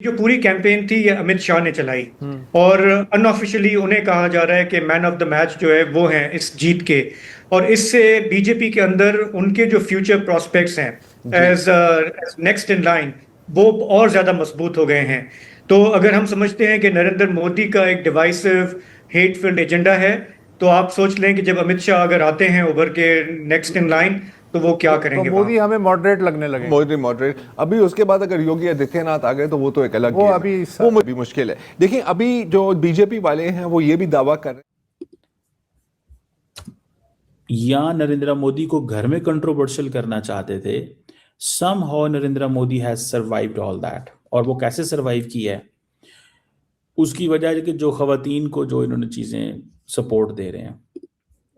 जो पूरी कैंपेन थी ये अमित शाह ने चलाई और अनऑफिशियली उन्हें कहा जा रहा है कि मैन ऑफ द मैच जो है वो हैं इस जीत के। और इससे बीजेपी के अंदर उनके जो फ्यूचर प्रोस्पेक्ट्स हैं एज नेक्स्ट इन लाइन वो और ज्यादा मजबूत हो गए हैं। तो अगर हम समझते हैं कि नरेंद्र मोदी का एक डिवाइसिव हेट फिल्ड एजेंडा है, तो आप सोच लें कि जब अमित शाह अगर आते हैं उभर के नेक्स्ट इन लाइन, तो वो क्या तो करेंगे मोदी वहां। हमें मॉडरेट लगने लगे। मोदी मॉडरेट। अभी उसके बाद अगर योगी आदित्यनाथ आ गए तो वो तो एक अलग वो गेम अभी है। वो भी मुश्किल है। देखिए अभी जो बीजेपी वाले हैं वो ये भी दावा कर रहे हैं या नरेंद्र मोदी को घर में कंट्रोवर्शियल करना चाहते थे। Somehow Narendra Modi has survived all that. और वो कैसे सर्वाइव किया है, उसकी वजह है कि जो खवातीन को जो इन्होंने चीज़ें सपोर्ट दे रहे हैं,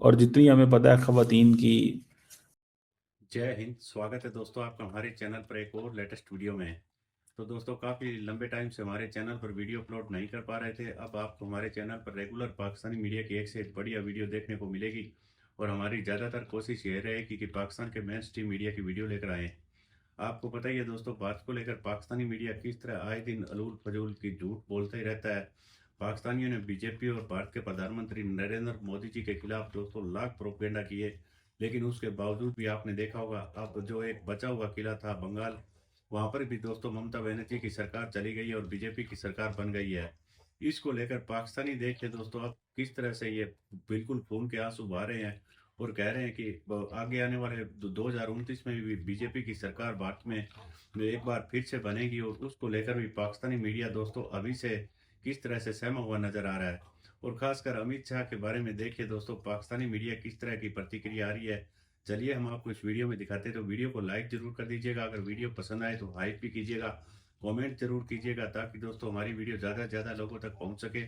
और जितनी हमें पता है खवातीन की। जय हिंद। स्वागत है दोस्तों आपका हमारे चैनल पर एक और लेटेस्ट वीडियो में। तो दोस्तों काफ़ी लंबे टाइम से हमारे चैनल पर वीडियो अपलोड नहीं कर पा रहे थे। अब आपको हमारे चैनल पर रेगुलर पाकिस्तानी मीडिया की एक से एक बढ़िया वीडियो देखने को मिलेगी और हमारी ज़्यादातर कोशिश ये रहेगी कि पाकिस्तान के मेन स्ट्रीम मीडिया की वीडियो लेकर आएँ। आपको पता ही है दोस्तों, भारत को लेकर पाकिस्तानी मीडिया किस तरह आए दिन अलूल फजूल की झूठ बोलता ही रहता है। पाकिस्तानियों ने बीजेपी और भारत के प्रधानमंत्री नरेंद्र मोदी जी के खिलाफ दोस्तों लाख प्रोपेगेंडा किए, लेकिन उसके बावजूद भी आपने देखा होगा अब जो एक बचा हुआ किला था बंगाल, वहां पर भी दोस्तों ममता बनर्जी की सरकार चली गई है और बीजेपी की सरकार बन गई है। इसको लेकर पाकिस्तानी देख के दोस्तों अब किस तरह से ये बिल्कुल खून के आंसू बहा रहे हैं और कह रहे हैं कि आगे आने वाले 2029 में भी बीजेपी की सरकार भारत में एक बार फिर से बनेगी। और उसको लेकर भी पाकिस्तानी मीडिया दोस्तों अभी से किस तरह से सहमा हुआ नजर आ रहा है। और खासकर अमित शाह के बारे में देखिए दोस्तों, पाकिस्तानी मीडिया किस तरह की प्रतिक्रिया आ रही है। चलिए हम आपको इस वीडियो में दिखाते हैं। तो वीडियो को लाइक जरूर कर दीजिएगा, अगर वीडियो पसंद आए तो हाइप भी कीजिएगा, कमेंट जरूर कीजिएगा ताकि दोस्तों हमारी वीडियो ज़्यादा से ज़्यादा लोगों तक पहुंच सके।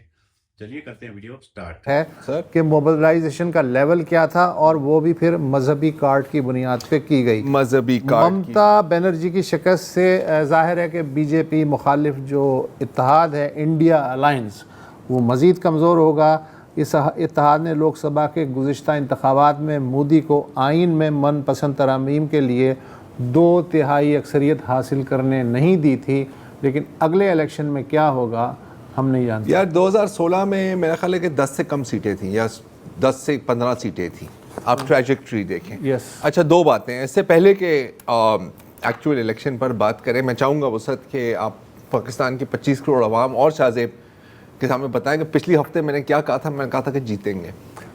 चलिए करते हैं वीडियो स्टार्ट। है सर कि मोबिलाइजेशन का लेवल क्या था और वो भी फिर मजहबी कार्ड की बुनियाद पे की गई। मजहबी कार्ड ममता बनर्जी की शिकस्त से जाहिर है कि बीजेपी मुखालिफ जो इत्तेहाद है इंडिया अलायंस वो मज़ीद कमज़ोर होगा। इस इत्तेहाद ने लोकसभा के गुज़िश्ता इंतखाबात में मोदी को आइन में मनपसंद तरमीम के लिए 2/3 अक्सरियत हासिल करने नहीं दी थी, लेकिन अगले इलेक्शन में क्या होगा हम नहीं जानते। यार 2016 में मेरा ख्याल है कि 10 से कम सीटें थी या 10 से 15 सीटें थी। आप ट्रैजेक्टरी देखें। यस। अच्छा, दो बातें हैं। इससे पहले के एक्चुअल इलेक्शन पर बात करें, मैं चाहूँगा वसत कि आप पाकिस्तान के 25 करोड़ अवाम और शाहजेब के सामने बताएं कि पिछले हफ्ते मैंने क्या कहा था। मैंने कहा था कि जीतेंगे।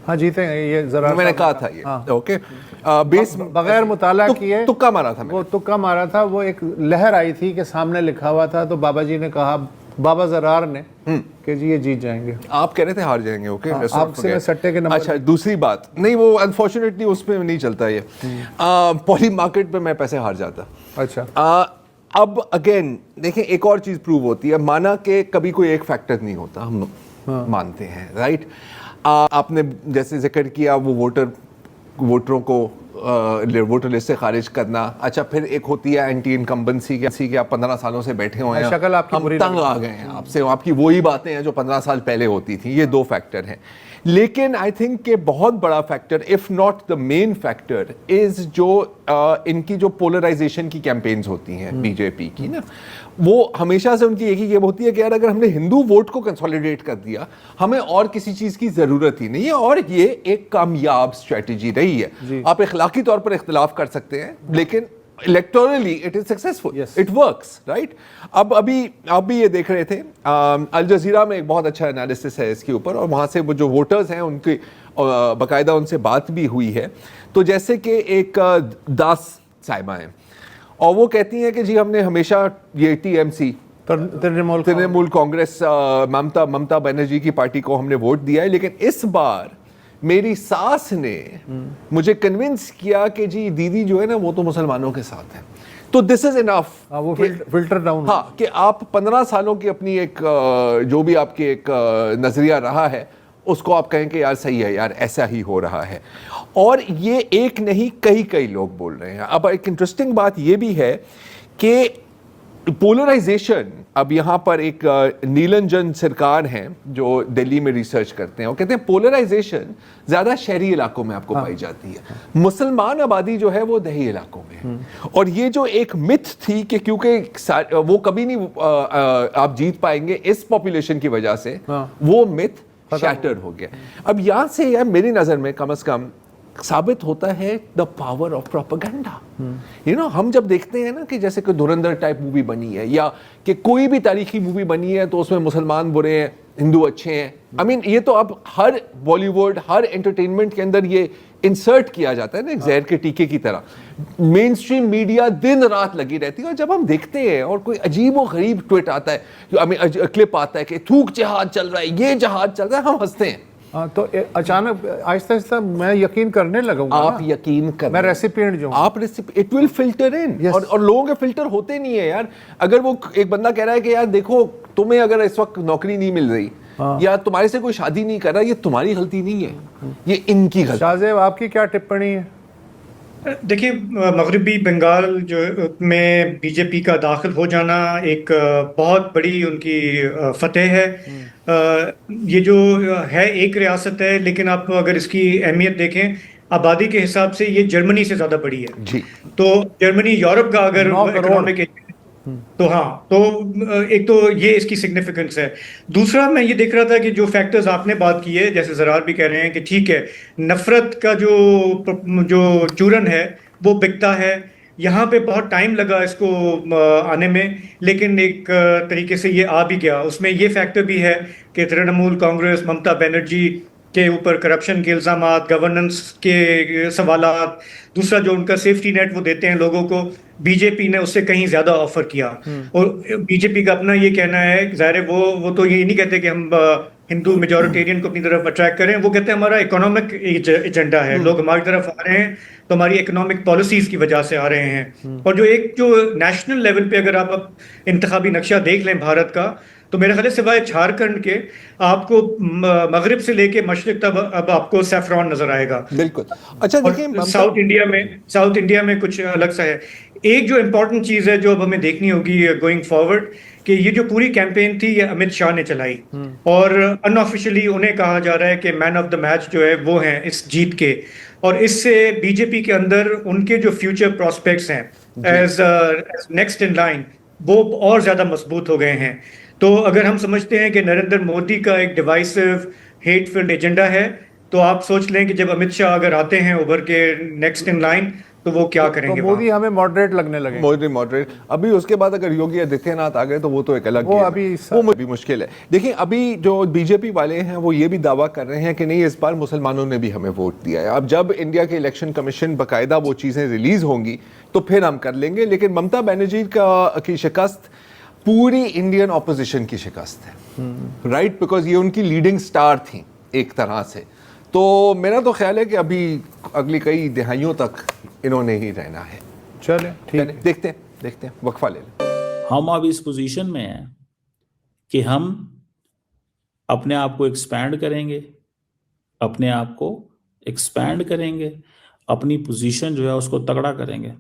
हाँ जीतेंगे, ये जरा मैंने कहा था ये। हाँ। ओके। बेस बगैर मुताला किए तुक्का मारा था मैंने। वो तुक्का मारा था। वो एक लहर आई थी कि सामने लिखा हुआ था, तो बाबा जी ने कहा, बाबा जरार ने कि जी ये जीत जाएंगे। आप कह रहे थे हार जाएंगे। ओके। आपसे मैं सट्टे के नंबर। अच्छा, दूसरी बात नहीं, वो अनफॉर्चुनेटली उसमें नहीं चलता ये। पॉली मार्केट पे मैं पैसे हार जाता। अच्छा। अब अगेन देखें, एक और चीज प्रूव होती है। माना कि कभी कोई एक फैक्टर नहीं होता, हम मानते हैं, राइट। आपने जैसे जिक्र किया वो वोटरों को वोटर लिस्ट से खारिज करना। अच्छा, फिर एक होती है एंटी इनकम्बेंसी कि आप 15 सालों से बैठे हुए हैं, शक्ल आपकी हम तंग आ गए हैं आपसे, आपकी वही बातें हैं जो 15 साल पहले होती थी। ये दो फैक्टर हैं। लेकिन आई थिंक कि बहुत बड़ा factor, if not the main factor, is जो इनकी जो पोलराइजेशन की कैंपेन्स होती हैं बीजेपी की ना, वो हमेशा से उनकी एक ही ये होती है कि यार अगर हमने हिंदू वोट को कंसोलिडेट कर दिया, हमें और किसी चीज की जरूरत ही नहीं है। और ये एक कामयाब स्ट्रेटजी रही है। आप इखलाकी तौर पर इख्तिलाफ कर सकते हैं, लेकिन electorally it is successful, it works, right. अब अभी आप भी ये देख रहे थे, अल जजीरा में एक बहुत अच्छा एनालिसिस है इसके ऊपर, और वहाँ से वो जो वोटर्स हैं उनकी बाकायदा उनसे बात भी हुई है। तो जैसे कि एक दास साहिबा हैं और वो कहती हैं कि जी हमने हमेशा ये टीएमसी तृणमूल कांग्रेस ममता बनर्जी की पार्टी को हमने वोट दिया है, लेकिन इस बार मेरी सास ने मुझे कन्विंस किया कि जी दीदी जो है ना वो तो मुसलमानों के साथ है। तो दिस इज इनफ। वो फिल्टर डाउन। हाँ, कि आप 15 सालों की अपनी एक जो भी आपकी एक नजरिया रहा है उसको आप कहें कि यार सही है, यार ऐसा ही हो रहा है। और ये एक नहीं कई लोग बोल रहे हैं। अब एक इंटरेस्टिंग बात ये भी है कि पोलराइजेशन, अब यहाँ पर एक नीलंजन सरकार हैं जो दिल्ली में रिसर्च करते हैं और कहते हैं पोलराइजेशन ज़्यादा शहरी इलाकों में आपको पाई जाती है, मुसलमान आबादी जो है वो दही इलाकों में है। और ये जो एक मिथ थी कि क्योंकि वो कभी नहीं आप जीत पाएंगे इस पॉपुलेशन की वजह से, वो मिथ शैटर हो गया। अब यहाँ से यार मेरी नज़र में कम से कम साबित होता है the power of propaganda. You know, हम जब देखते हैं ना कि जैसे कोई धुरंधर टाइप मूवी बनी है या कि कोई भी तारीखी मूवी बनी है तो उसमें मुसलमान बुरे हैं, हिंदू अच्छे हैं। आई मीन ये तो अब हर बॉलीवुड, हर एंटरटेनमेंट के अंदर ये इंसर्ट किया जाता है ना, एक जहर के टीके की तरह। मेन स्ट्रीम मीडिया दिन रात लगी रहती है और जब हम देखते हैं और कोई अजीब और गरीब ट्वीट आता है, क्लिप आता है कि थूक जहाज चल रहा है, ये जहाज चल रहा है, हम हंसते हैं। तो अचानक आहिस्ता आहिस्ता मैं यकीन करने लगूंगा। आप यकीन कर, मैं रेसिपिएंट जो आप इट विल फिल्टर इन। और लोगों के फिल्टर होते नहीं है यार। अगर वो एक बंदा कह रहा है कि यार देखो तुम्हें अगर इस वक्त नौकरी नहीं मिल रही या तुम्हारे से कोई शादी नहीं कर रहा, ये तुम्हारी गलती नहीं है, ये इनकी गलती। शाहजेब, आपकी क्या टिप्पणी है? देखिए, मगरबी बंगाल जो में बीजेपी का दाखिल हो जाना एक बहुत बड़ी उनकी फतेह है। ये जो है एक रियासत है, लेकिन आप अगर इसकी अहमियत देखें आबादी के हिसाब से ये जर्मनी से ज़्यादा बड़ी है जी। तो जर्मनी यूरोप का अगर 9 करोड़ इकोनॉमिक तो हाँ, तो एक तो ये इसकी सिग्निफिकेंस है। दूसरा मैं ये देख रहा था कि जो फैक्टर्स आपने बात की है, जैसे ज़रार भी कह रहे हैं कि ठीक है, नफरत का जो चूरन है वो बिकता है। यहाँ पे बहुत टाइम लगा इसको आने में, लेकिन एक तरीके से ये आ भी गया। उसमें ये फैक्टर भी है कि तृणमूल कांग्रेस, ममता बनर्जी के ऊपर करप्शन के इल्ज़ाम, गवर्नेंस के सवालात, दूसरा जो उनका सेफ्टी नेट वो देते हैं लोगों को, बीजेपी ने उससे कहीं ज्यादा ऑफर किया। और बीजेपी का अपना ये कहना है, जाहिर है वो तो ये नहीं कहते कि हम हिंदू मेजोरिटेरियन को अपनी तरफ अट्रैक्ट करें, वो कहते हैं हमारा इकोनॉमिक एजेंडा है, लोग हमारी तरफ आ रहे हैं तो हमारी इकोनॉमिक पॉलिसीज की वजह से आ रहे हैं। और जो नेशनल लेवल पे अगर आप इंतखाबी नक्शा देख लें भारत का, तो मेरे ख्याल से सिवाय झारखंड के आपको मगरिब से लेके मशरिक तक अब आपको सैफरॉन नजर आएगा। बिल्कुल। अच्छा देखिए, साउथ इंडिया में कुछ अलग सा है। एक जो इम्पोर्टेंट चीज है जो अब हमें देखनी होगी गोइंग फॉरवर्ड, कि ये जो पूरी कैंपेन थी ये अमित शाह ने चलाई और अनऑफिशियली उन्हें कहा जा रहा है कि मैन ऑफ द मैच जो है वो हैं इस जीत के। और इससे बीजेपी के अंदर उनके जो फ्यूचर प्रोस्पेक्ट्स हैं एज नेक्स्ट इन लाइन वो और ज्यादा मजबूत हो गए हैं। तो अगर हम समझते हैं कि नरेंद्र मोदी का एक डिवाइसिव हेट फिल्ड एजेंडा है, तो आप सोच लें कि जब अमित शाह अगर आते हैं उभर के नेक्स्ट इन लाइन, तो वो क्या करेंगे। तो मोदी हमें मॉडरेट लगने लगे। मॉडरेट अभी उसके बाद अगर योगी आदित्यनाथ आ गए तो वो तो एक अलग वो अभी मुश्किल है। देखिए, अभी जो बीजेपी वाले हैं वो ये भी दावा कर रहे हैं कि नहीं, इस बार मुसलमानों ने भी हमें वोट दिया है। अब जब इंडिया के इलेक्शन कमीशन बाकायदा वो चीज़ें रिलीज होंगी तो फिर हम कर लेंगे। लेकिन ममता बनर्जी की शिकस्त पूरी इंडियन ऑपोजिशन की शिकस्त है, राइट, बिकॉज ये उनकी लीडिंग स्टार थी एक तरह से। तो मेरा तो ख्याल है कि अभी अगली कई दिहाइयों तक इन्होंने ही रहना है। चले ठीक, देखते हैं, वक्फा ले लें। हम अब इस पोजीशन में हैं कि हम अपने आप को एक्सपैंड करेंगे, अपनी पोजीशन जो है उसको तगड़ा करेंगे।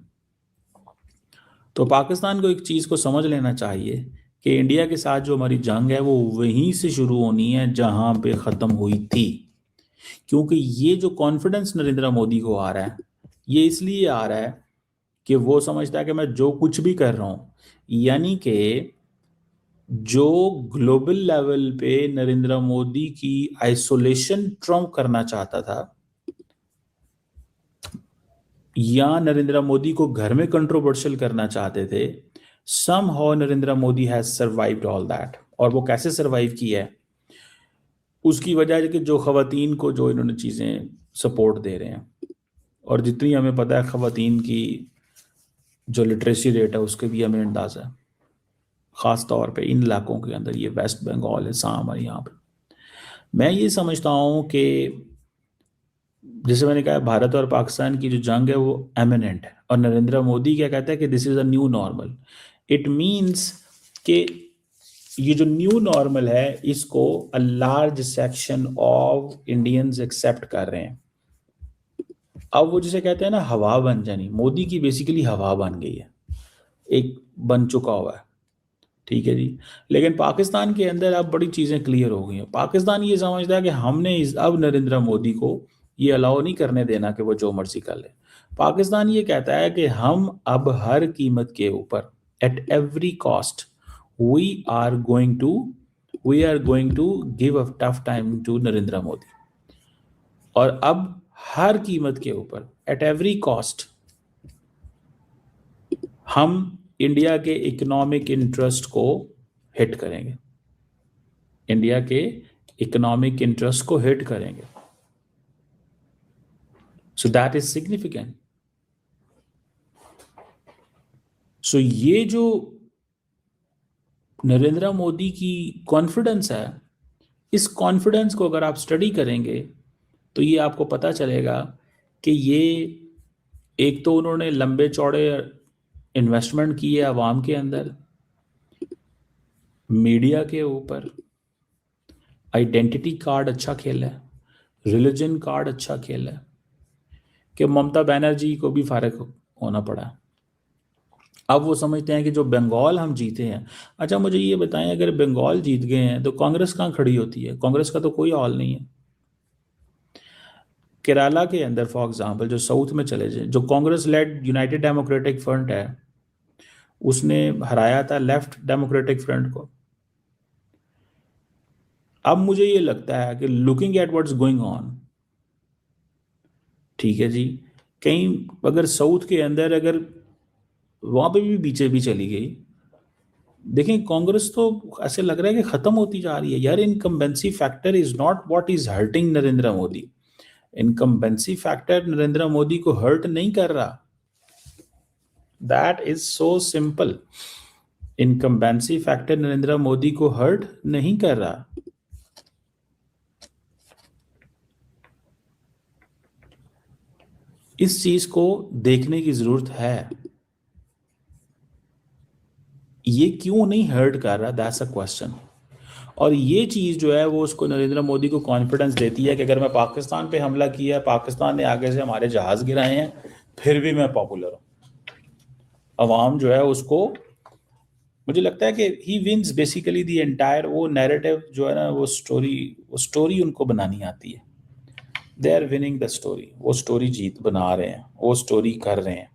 तो पाकिस्तान को एक चीज़ को समझ लेना चाहिए कि इंडिया के साथ जो हमारी जंग है वो वहीं से शुरू होनी है जहां पे ख़त्म हुई थी। क्योंकि ये जो कॉन्फिडेंस नरेंद्र मोदी को आ रहा है, ये इसलिए आ रहा है कि वो समझता है कि मैं जो कुछ भी कर रहा हूँ, यानी कि जो ग्लोबल लेवल पे नरेंद्र मोदी की आइसोलेशन ट्रम्प करना चाहता था, या नरेंद्र मोदी को घर में कंट्रोवर्शियल करना चाहते थे, somehow Narendra Modi has survived all that. और वो कैसे सर्वाइव किया है, उसकी वजह है कि जो ख़वातीन को जो इन्होंने चीज़ें सपोर्ट दे रहे हैं, और जितनी हमें पता है ख़वातीन की जो लिटरेसी रेट है उसके भी हमें अंदाज़ा है, ख़ास तौर पे इन इलाकों के अंदर, ये वेस्ट बंगाल है, साम है, यहाँ पे मैं ये समझता हूँ कि जैसे मैंने कहा भारत और पाकिस्तान की जो जंग है वो एमिनेंट है, और नरेंद्र मोदी क्या कहता है कि this is a new normal. It means कि ये जो न्यू नॉर्मल है इसको a large section of Indians accept कर रहे हैं। अब वो जिसे कहते हैं ना हवा बन जानी, मोदी की बेसिकली हवा बन गई है, एक बन चुका हुआ है। ठीक है जी। लेकिन पाकिस्तान के अंदर अब बड़ी चीज़ें क्लियर हो गई हैं। पाकिस्तान ये समझता है कि हमने अब नरेंद्र मोदी को ये अलाउ नहीं करने देना कि वो जो मर्जी कर ले। पाकिस्तान ये कहता है कि हम अब हर कीमत के ऊपर at every cost we are going to give a tough time to Narendra Modi. और अब हर कीमत के ऊपर एट एवरी कॉस्ट हम इंडिया के इकोनॉमिक इंटरेस्ट को हिट करेंगे, इंडिया के इकोनॉमिक इंटरेस्ट को हिट करेंगे। So that is significant. So ये जो नरेंद्र मोदी की कॉन्फिडेंस है, इस कॉन्फिडेंस को अगर आप स्टडी करेंगे तो ये आपको पता चलेगा कि ये एक तो उन्होंने लंबे चौड़े इन्वेस्टमेंट की है अवाम के अंदर, मीडिया के ऊपर, आइडेंटिटी कार्ड अच्छा खेला है, रिलीजन कार्ड अच्छा खेला है कि ममता बनर्जी को भी फारिग होना पड़ा। अब वो समझते हैं कि जो बंगाल हम जीते हैं, अच्छा मुझे ये बताएं, अगर बंगाल जीत गए हैं तो कांग्रेस कहाँ खड़ी होती है? कांग्रेस का तो कोई हाल नहीं है। केरला के अंदर फॉर एग्जांपल जो साउथ में चले जाए, जो Congress led United Democratic Front है, उसने हराया था लेफ्ट डेमोक्रेटिक फ्रंट को। अब मुझे ये लगता है कि looking at what's going on, ठीक है जी, कहीं अगर साउथ के अंदर अगर वहां पे भी बीजेपी चली गई, देखें कांग्रेस तो ऐसे लग रहा है कि खत्म होती जा रही है यार। Incumbency factor is not what is hurting Narendra Modi. Incumbency factor Narendra Modi को हर्ट नहीं कर रहा। That is so simple. Incumbency factor Narendra Modi को हर्ट नहीं कर रहा। इस चीज को देखने की जरूरत है, ये क्यों नहीं हर्ट कर रहा, दैट्स अ क्वेश्चन। और ये चीज़ जो है वो उसको नरेंद्र मोदी को कॉन्फिडेंस देती है कि अगर मैं पाकिस्तान पे हमला किया, पाकिस्तान ने आगे से हमारे जहाज़ गिराए हैं, फिर भी मैं पॉपुलर हूँ। अवाम जो है उसको, मुझे लगता है कि he wins basically the entire, वो नैरेटिव जो है ना, वो स्टोरी उनको बनानी आती है। They are winning the story, वो स्टोरी जीत बना रहे हैं, वो स्टोरी कर रहे हैं,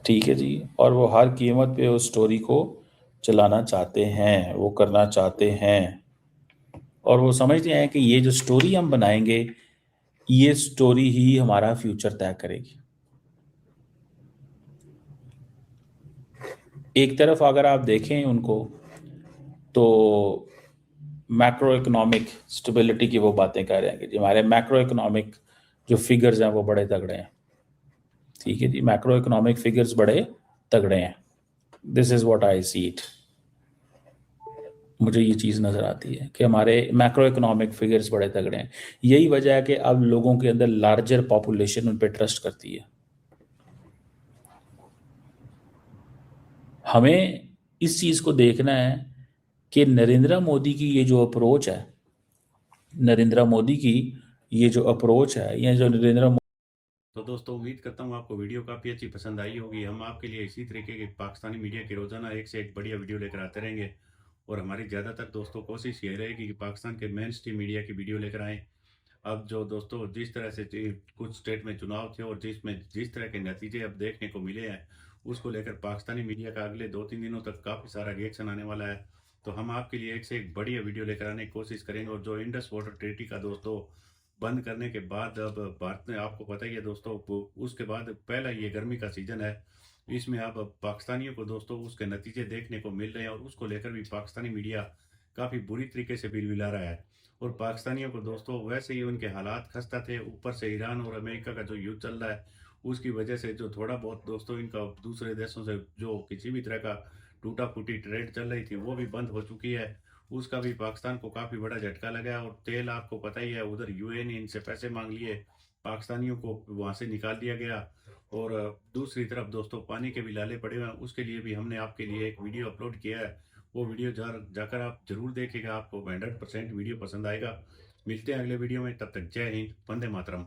ठीक है जी। और वो हर कीमत पे उस स्टोरी को चलाना चाहते हैं, वो करना चाहते हैं, और वो समझते हैं कि ये जो स्टोरी हम बनाएंगे, ये स्टोरी ही हमारा फ्यूचर तय करेगी। एक तरफ अगर आप देखें उनको, तो मैक्रो इकोनॉमिक स्टेबिलिटी की वो बातें कर रहे हैं कि जी हमारे मैक्रो इकोनॉमिक जो फिगर्स हैं वो बड़े तगड़े हैं, ठीक है जी, मैक्रो इकोनॉमिक फिगर्स बड़े तगड़े हैं। This is what I see it. मुझे ये चीज़ नज़र आती है कि हमारे मैक्रो इकोनॉमिक फिगर्स बड़े तगड़े हैं। यही वजह है कि अब लोगों के अंदर लार्जर पॉपुलेशन उन पर ट्रस्ट करती है। हमें इस चीज़ को देखना है कि नरेंद्र मोदी की ये जो अप्रोच है, नरेंद्र मोदी की ये जो अप्रोच है, या जो नरेंद्र तो दोस्तों उम्मीद करता हूँ आपको वीडियो काफ़ी अच्छी पसंद आई होगी। हम आपके लिए इसी तरीके के पाकिस्तानी मीडिया के रोज़ाना एक से एक बढ़िया वीडियो लेकर आते रहेंगे, और हमारी ज़्यादातर दोस्तों कोशिश ये रहेगी कि पाकिस्तान के मेन स्ट्रीम मीडिया की वीडियो लेकर आएँ। अब जो दोस्तों जिस तरह से कुछ स्टेट में चुनाव थे और जिस तरह के नतीजे अब देखने को मिले हैं, उसको लेकर पाकिस्तानी मीडिया का अगले 2-3 दिनों तक काफ़ी सारा रिएक्शन आने वाला है। तो हम आपके लिए एक से एक बढ़िया वीडियो लेकर आने की कोशिश करेंगे। और जो इंडस वाटर ट्रीटी का दोस्तों बंद करने के बाद अब भारत ने, आपको पता ही है दोस्तों, उसके बाद पहला ये गर्मी का सीजन है, इसमें अब पाकिस्तानियों को दोस्तों उसके नतीजे देखने को मिल रहे हैं, और उसको लेकर भी पाकिस्तानी मीडिया काफ़ी बुरी तरीके से बिलबिला रहा है। और पाकिस्तानियों को दोस्तों वैसे ही उनके हालात खस्ता थे, ऊपर से ईरान और अमेरिका का जो युद्ध चल रहा है, उसकी वजह से जो थोड़ा बहुत दोस्तों इनका दूसरे देशों से जो किसी भी तरह का टूटा फूटी ट्रेड चल रही थी वो भी बंद हो चुकी है। उसका भी पाकिस्तान को काफ़ी बड़ा झटका लगा है। और तेल आपको पता ही है, उधर यूएई ने इनसे पैसे मांग लिए, पाकिस्तानियों को वहाँ से निकाल दिया गया। और दूसरी तरफ दोस्तों पानी के भी लाले पड़े हुए हैं, उसके लिए भी हमने आपके लिए एक वीडियो अपलोड किया है। वो वीडियो जाकर आप जरूर देखेगा, आपको 100% वीडियो पसंद आएगा। मिलते हैं अगले वीडियो में, तब तक जय हिंद, वंदे मातरम।